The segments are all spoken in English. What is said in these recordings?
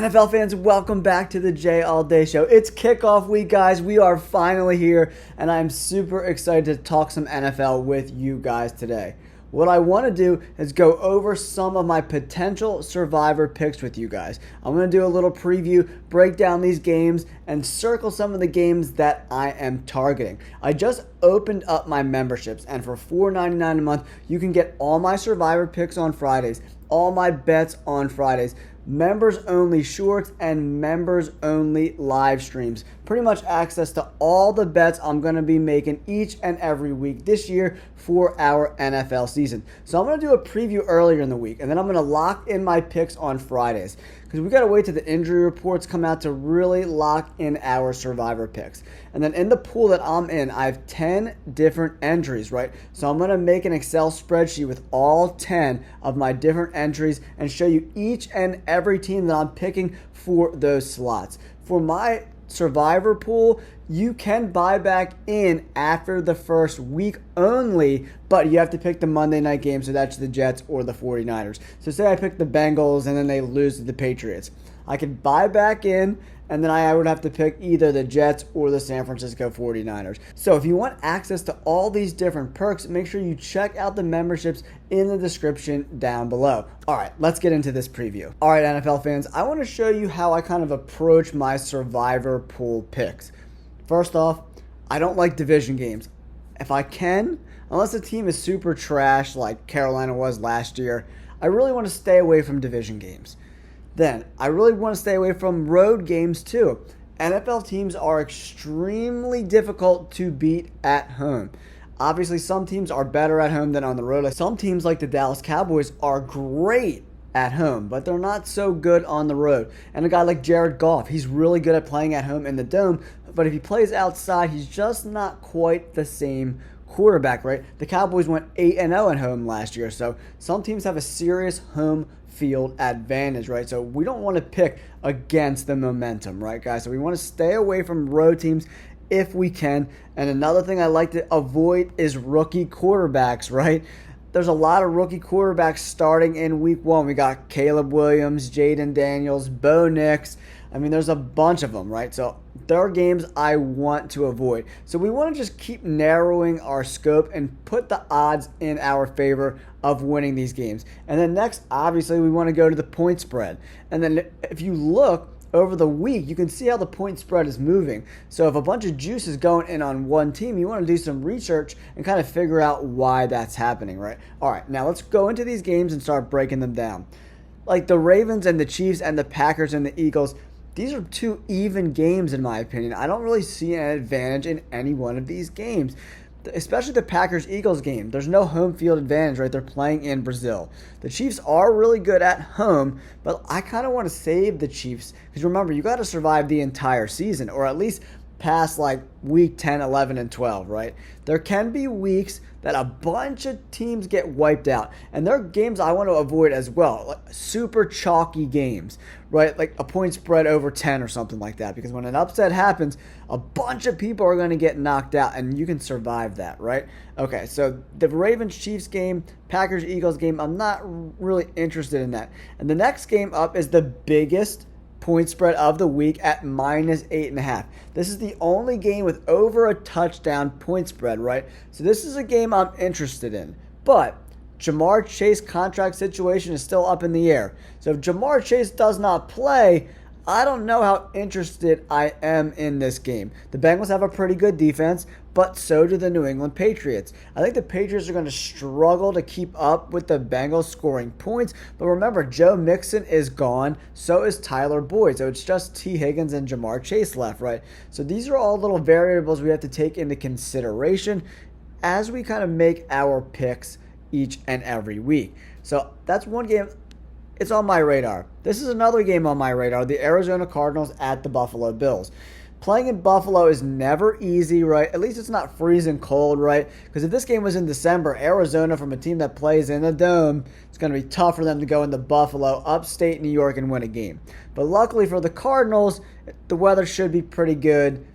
NFL fans, welcome back to the J All Day Show. It's kickoff week, guys. We are finally here, and I'm super excited to talk some NFL with you guys today. What I want to do is go over some of my potential survivor picks with you guys. I'm going to do a little preview, break down these games, and circle some of the games that I am targeting. I just opened up my memberships, and for $4.99 a month, you can get all my survivor picks on Fridays, all my bets on Fridays, members only shorts, and members only live streams. Pretty much access to all the bets I'm going to be making each and every week this year for our NFL season. So I'm going to do a preview earlier in the week, and then I'm going to lock in my picks on Fridays, because we got to wait till the injury reports come out to really lock in our survivor picks. And then in the pool that I'm in, I have 10 different entries, right? So I'm going to make an Excel spreadsheet with all 10 of my different entries and show you each and every team that I'm picking for those slots. For my survivor pool, you can buy back in after the first week only, but you have to pick the Monday night game, so that's the Jets or the 49ers. So say I pick the Bengals and then they lose to the Patriots. I could buy back in, and then I would have to pick either the Jets or the San Francisco 49ers. So if you want access to all these different perks, make sure you check out the memberships in the description down below. All right, let's get into this preview. All right, NFL fans, I want to show you how I kind of approach my survivor pool picks. First off, I don't like division games. If I can, unless the team is super trash like Carolina was last year, I really want to stay away from division games. Then, I really want to stay away from road games too. NFL teams are extremely difficult to beat at home. Obviously, some teams are better at home than on the road. Some teams like the Dallas Cowboys are great at home, but they're not so good on the road. And a guy like Jared Goff, he's really good at playing at home in the dome, but if he plays outside, he's just not quite the same quarterback, right? The Cowboys went 8-0 at home last year, so some teams have a serious home field advantage, right? So we don't want to pick against the momentum, right, guys? So we want to stay away from road teams if we can. And another thing I like to avoid is rookie quarterbacks, right? There's a lot of rookie quarterbacks starting in week one. We got Caleb Williams, Jaden Daniels, Bo Nix. I mean, there's a bunch of them, right? So there are games I want to avoid. So we want to just keep narrowing our scope and put the odds in our favor of winning these games. And then next, obviously, we want to go to the point spread. And then if you look over the week, you can see how the point spread is moving. So if a bunch of juice is going in on one team, you want to do some research and kind of figure out why that's happening, right? All right, now let's go into these games and start breaking them down. Like the Ravens and the Chiefs and the Packers and the Eagles, these are two even games in my opinion. I don't really see an advantage in any one of these games, especially the Packers-Eagles game. There's no home field advantage, right? They're playing in Brazil. The Chiefs are really good at home, but I kind of want to save the Chiefs because remember, you got to survive the entire season, or at least past like week 10, 11, and 12, right? There can be weeks that a bunch of teams get wiped out, and there are games I want to avoid as well, like super chalky games, right? Like a point spread over 10 or something like that, because when an upset happens, a bunch of people are going to get knocked out, and you can survive that, right? Okay, so the Ravens-Chiefs game, Packers-Eagles game, I'm not really interested in that. And the next game up is the biggest point spread of the week at -8.5. This is the only game with over a touchdown point spread, right? So this is a game I'm interested in. But Jamar Chase contract situation is still up in the air. So if Jamar Chase does not play, I don't know how interested I am in this game. The Bengals have a pretty good defense, but so do the New England Patriots. I think the Patriots are going to struggle to keep up with the Bengals scoring points. But remember, Joe Mixon is gone. So is Tyler Boyd. So it's just T. Higgins and Jamar Chase left, right? So these are all little variables we have to take into consideration as we kind of make our picks each and every week. So that's one game. It's on my radar. This is another game on my radar, the Arizona Cardinals at the Buffalo Bills. Playing in Buffalo is never easy, right? At least it's not freezing cold, right? Because if this game was in December, Arizona, from a team that plays in a dome, it's going to be tough for them to go into Buffalo, upstate New York, and win a game. But luckily for the Cardinals, the weather should be pretty good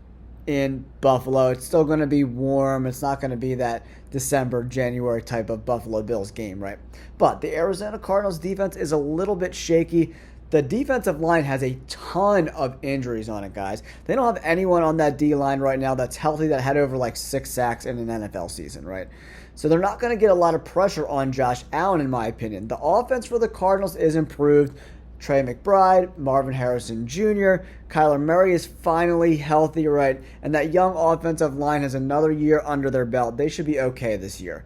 in Buffalo. It's still going to be warm. It's not going to be that December, January type of Buffalo Bills game, right? But the Arizona Cardinals defense is a little bit shaky. the defensive line has a ton of injuries on it, guys. They don't have anyone on that D-line right now that's healthy that had over like 6 sacks in an NFL season, right? So they're not going to get a lot of pressure on Josh Allen, in my opinion. The offense for the Cardinals is improved. Trey McBride, Marvin Harrison Jr., Kyler Murray is finally healthy, right? And that young offensive line has another year under their belt. They should be okay this year.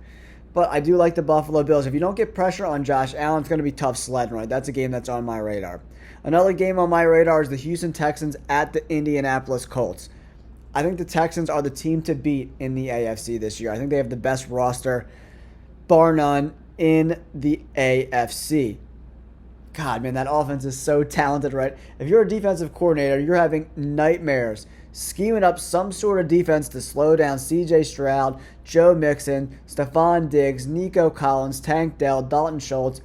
But I do like the Buffalo Bills. If you don't get pressure on Josh Allen, it's going to be tough sledding, right? That's a game that's on my radar. Another game on my radar is the Houston Texans at the Indianapolis Colts. I think the Texans are the team to beat in the AFC this year. I think they have the best roster, bar none, in the AFC. God, man, that offense is so talented, right? If you're a defensive coordinator, you're having nightmares scheming up some sort of defense to slow down C.J. Stroud, Joe Mixon, Stephon Diggs, Nico Collins, Tank Dell, Dalton Schultz.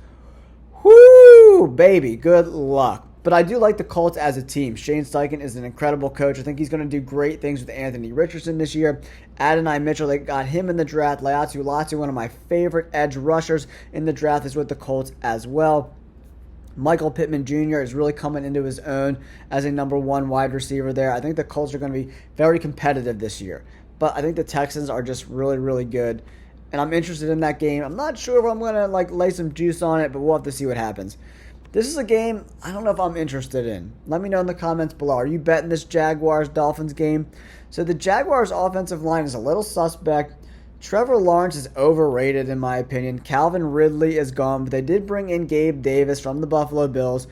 Whoo, baby, good luck. But I do like the Colts as a team. Shane Steichen is an incredible coach. I think he's going to do great things with Anthony Richardson this year. Adonai Mitchell, they got him in the draft. Laiatu Latu, one of my favorite edge rushers in the draft, is with the Colts as well. Michael Pittman Jr. is really coming into his own as a number one wide receiver there. I think the Colts are going to be very competitive this year. But I think the Texans are just really, really good. And I'm interested in that game. I'm not sure if I'm going to lay some juice on it, but we'll have to see what happens. This is a game I don't know if I'm interested in. Let me know in the comments below. Are you betting this Jaguars-Dolphins game? So the Jaguars' offensive line is a little suspect. Trevor Lawrence is overrated, in my opinion. Calvin Ridley is gone, but they did bring in Gabe Davis from the Buffalo Bills.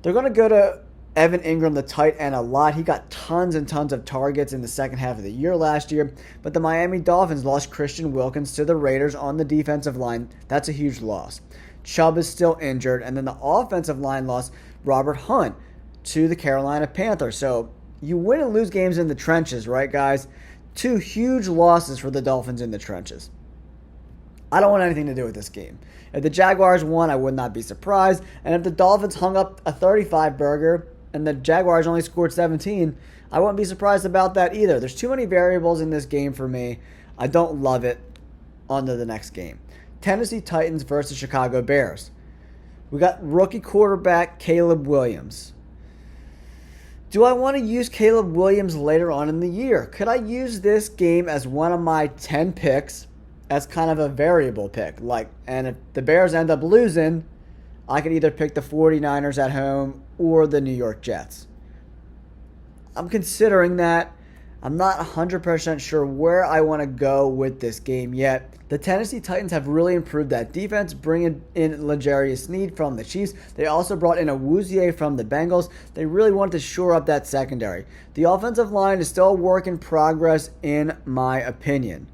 They're going to go to Evan Ingram, the tight end, a lot. He got tons and tons of targets in the second half of the year last year, but the Miami Dolphins lost Christian Wilkins to the Raiders on the defensive line. That's a huge loss. Chubb is still injured, and then the offensive line lost Robert Hunt to the Carolina Panthers. So you win and lose games in the trenches, right, guys? 2 huge losses for the Dolphins in the trenches. I don't want anything to do with this game. If the Jaguars won, I would not be surprised. And if the Dolphins hung up a 35-burger and the Jaguars only scored 17, I wouldn't be surprised about that either. There's too many variables in this game for me. I don't love it. On to the next game. Tennessee Titans versus Chicago Bears. We got rookie quarterback Caleb Williams. Do I want to use Caleb Williams later on in the year? Could I use this game as one of my 10 picks as kind of a variable pick? And if the Bears end up losing, I could either pick the 49ers at home or the New York Jets. I'm considering that. I'm not 100% sure where I want to go with this game yet. The Tennessee Titans have really improved that defense, bringing in L'Jarius Sneed from the Chiefs. They also brought in a Awuzie from the Bengals. They really wanted to shore up that secondary. The offensive line is still a work in progress, in my opinion.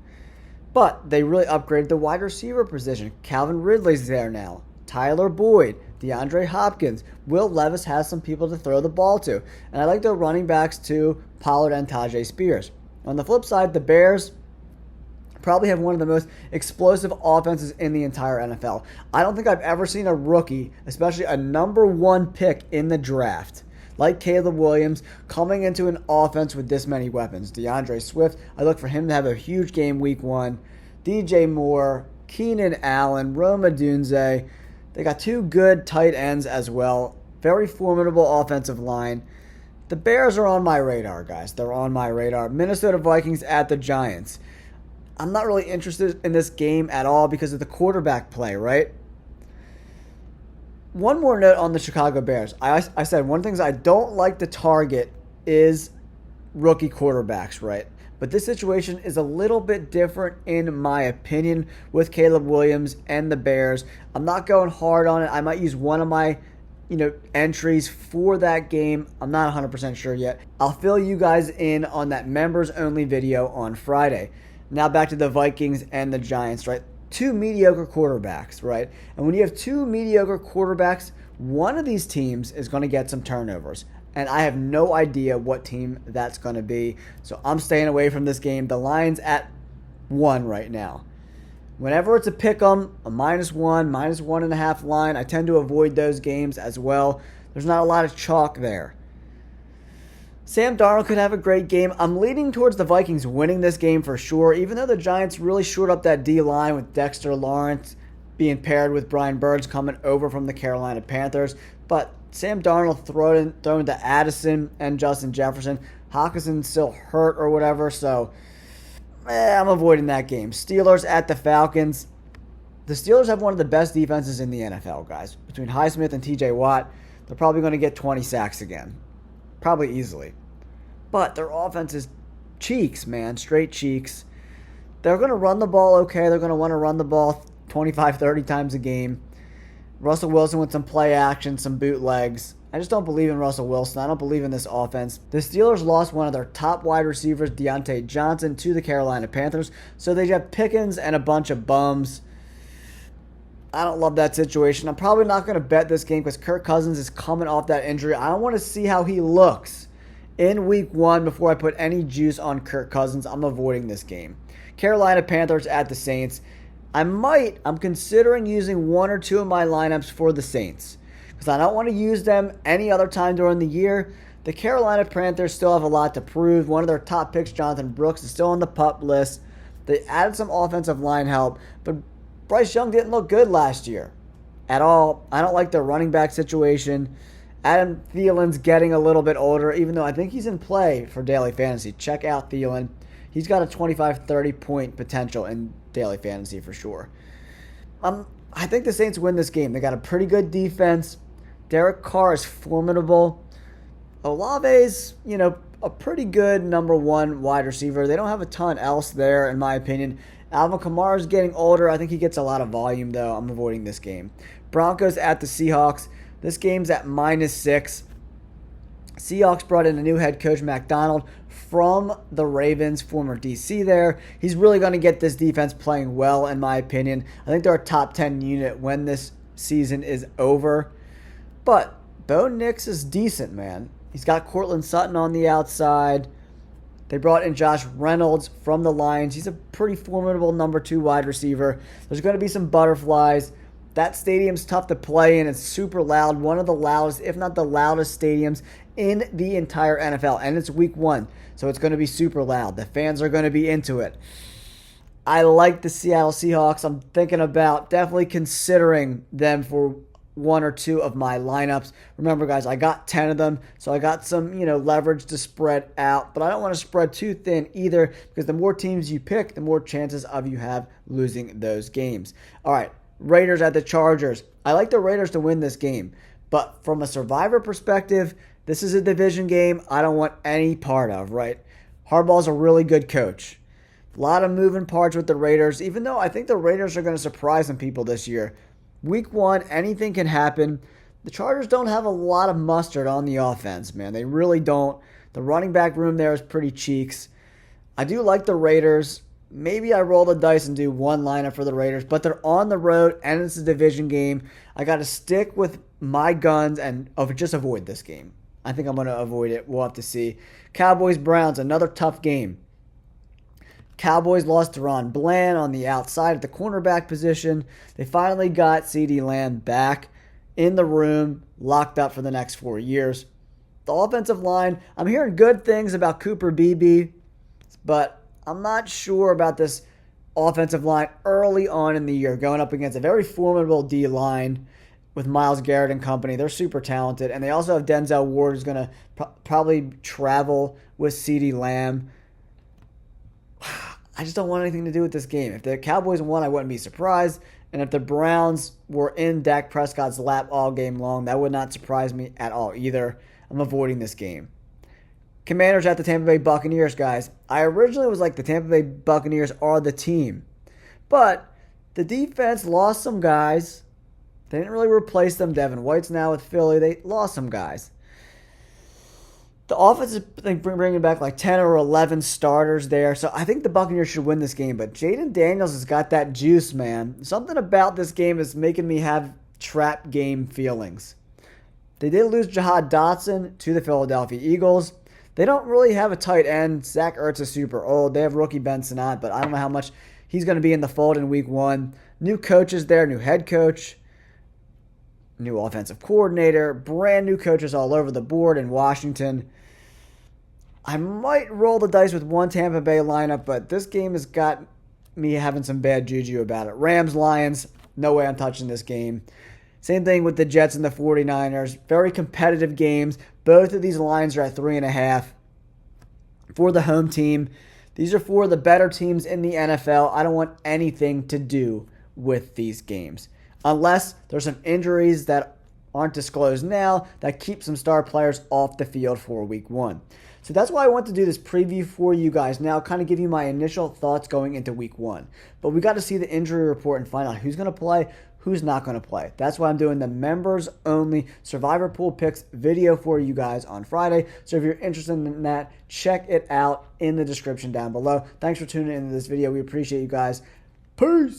But they really upgraded the wide receiver position. Calvin Ridley's there now. Tyler Boyd, DeAndre Hopkins. Will Levis has some people to throw the ball to. And I like their running backs too, Pollard and Tajay Spears. On the flip side, the Bears probably have one of the most explosive offenses in the entire NFL. I don't think I've ever seen a rookie, especially a number one pick in the draft, like Caleb Williams, coming into an offense with this many weapons. DeAndre Swift, I look for him to have a huge game week 1. DJ Moore, Keenan Allen, Rome Odunze. They got 2 good tight ends as well. Very formidable offensive line. The Bears are on my radar, guys. They're on my radar. Minnesota Vikings at the Giants. I'm not really interested in this game at all because of the quarterback play, right? One more note on the Chicago Bears. I said one of the things I don't like to target is rookie quarterbacks, right? But this situation is a little bit different in my opinion with Caleb Williams and the Bears. I'm not going hard on it. I might use one of my entries for that game. I'm not 100% sure yet. I'll fill you guys in on that members only video on Friday. Now back to the Vikings and the Giants, right? 2 mediocre quarterbacks, right? And when you have 2 mediocre quarterbacks, one of these teams is going to get some turnovers. And I have no idea what team that's going to be. So I'm staying away from this game. The line's at 1 right now. Whenever it's a pick 'em, a -1, -1.5 line, I tend to avoid those games as well. There's not a lot of chalk there. Sam Darnold could have a great game. I'm leaning towards the Vikings winning this game for sure, even though the Giants really shored up that D-line with Dexter Lawrence being paired with Brian Burns coming over from the Carolina Panthers. But Sam Darnold thrown to Addison and Justin Jefferson. Hawkinson's still hurt or whatever, so I'm avoiding that game. Steelers at the Falcons. The Steelers have one of the best defenses in the NFL, guys. Between Highsmith and TJ Watt, they're probably going to get 20 sacks again. Probably easily. But their offense is cheeks, man. Straight cheeks. They're going to run the ball okay. They're going to want to run the ball 25, 30 times a game. Russell Wilson with some play action, some bootlegs. I just don't believe in Russell Wilson. I don't believe in this offense. The Steelers lost one of their top wide receivers, Deontay Johnson, to the Carolina Panthers. So they have Pickens and a bunch of bums. I don't love that situation. I'm probably not going to bet this game because Kirk Cousins is coming off that injury. I want to see how he looks in week 1 before I put any juice on Kirk Cousins. I'm avoiding this game. Carolina Panthers at the Saints. I'm considering using 1 or 2 of my lineups for the Saints because I don't want to use them any other time during the year. The Carolina Panthers still have a lot to prove. One of their top picks, Jonathan Brooks, is still on the PUP list. They added some offensive line help, but Bryce Young didn't look good last year at all. I don't like their running back situation. Adam Thielen's getting a little bit older, even though I think he's in play for daily fantasy. Check out Thielen. He's got a 25, 30-point potential in daily fantasy for sure. I think the Saints win this game. They got a pretty good defense. Derek Carr is formidable. Olave's, a pretty good number 1 wide receiver. They don't have a ton else there, in my opinion. Alvin Kamara is getting older. I think he gets a lot of volume, though. I'm avoiding this game. Broncos at the Seahawks. This game's at -6. Seahawks brought in a new head coach, McDonald, from the Ravens, former DC there. He's really going to get this defense playing well, in my opinion. I think they're a top 10 unit when this season is over. But Bo Nix is decent, man. He's got Cortland Sutton on the outside. They brought in Josh Reynolds from the Lions. He's a pretty formidable number 2 wide receiver. There's going to be some butterflies. That stadium's tough to play in. It's super loud. One of the loudest, if not the loudest stadiums in the entire NFL. And it's week 1, so it's going to be super loud. The fans are going to be into it. I like the Seattle Seahawks. I'm thinking about definitely considering them for 1 or 2 of my lineups. Remember, guys, I got 10 of them, so I got some, leverage to spread out. But I don't want to spread too thin either because the more teams you pick, the more chances of you have losing those games. All right. Raiders at the Chargers. I like the Raiders to win this game. But from a survivor perspective, this is a division game I don't want any part of, right? Harbaugh's a really good coach. A lot of moving parts with the Raiders, even though I think the Raiders are going to surprise some people this year. Week 1, anything can happen. The Chargers don't have a lot of mustard on the offense, man. They really don't. The running back room there is pretty cheeks. I do like the Raiders. Maybe I roll the dice and do 1 lineup for the Raiders, but they're on the road and it's a division game. I got to stick with my guns and just avoid this game. I think I'm going to avoid it. We'll have to see. Cowboys-Browns, another tough game. Cowboys lost to Ron Bland on the outside at the cornerback position. They finally got CeeDee Lamb back in the room, locked up for the next 4 years. The offensive line, I'm hearing good things about Cooper Beebe, but I'm not sure about this offensive line early on in the year, going up against a very formidable D-line with Myles Garrett and company. They're super talented, and they also have Denzel Ward, who's going to probably travel with CeeDee Lamb. I just don't want anything to do with this game. If the Cowboys won, I wouldn't be surprised, and if the Browns were in Dak Prescott's lap all game long, that would not surprise me at all either. I'm avoiding this game. Commanders at the Tampa Bay Buccaneers, guys. I originally was like, the Tampa Bay Buccaneers are the team. But the defense lost some guys. They didn't really replace them. Devin White's now with Philly. They lost some guys. The offense is bringing back like 10 or 11 starters there. So I think the Buccaneers should win this game. But Jaden Daniels has got that juice, man. Something about this game is making me have trap game feelings. They did lose Jahad Dotson to the Philadelphia Eagles. They don't really have a tight end. Zach Ertz is super old. They have rookie Ben Sinnott, but I don't know how much he's going to be in the fold in week 1. New coaches there, new head coach, new offensive coordinator, brand new coaches all over the board in Washington. I might roll the dice with 1 Tampa Bay lineup, but this game has got me having some bad juju about it. Rams, Lions, no way I'm touching this game. Same thing with the Jets and the 49ers. Very competitive games. Both of these lines are at 3.5 for the home team. These are four of the better teams in the NFL. I don't want anything to do with these games. Unless there's some injuries that aren't disclosed now that keep some star players off the field for week 1. So that's why I want to do this preview for you guys now, kind of give you my initial thoughts going into week 1. But we got to see the injury report and find out who's going to play, who's not going to play. That's why I'm doing the members-only Survivor Pool Picks video for you guys on Friday. So if you're interested in that, check it out in the description down below. Thanks for tuning into this video. We appreciate you guys. Peace!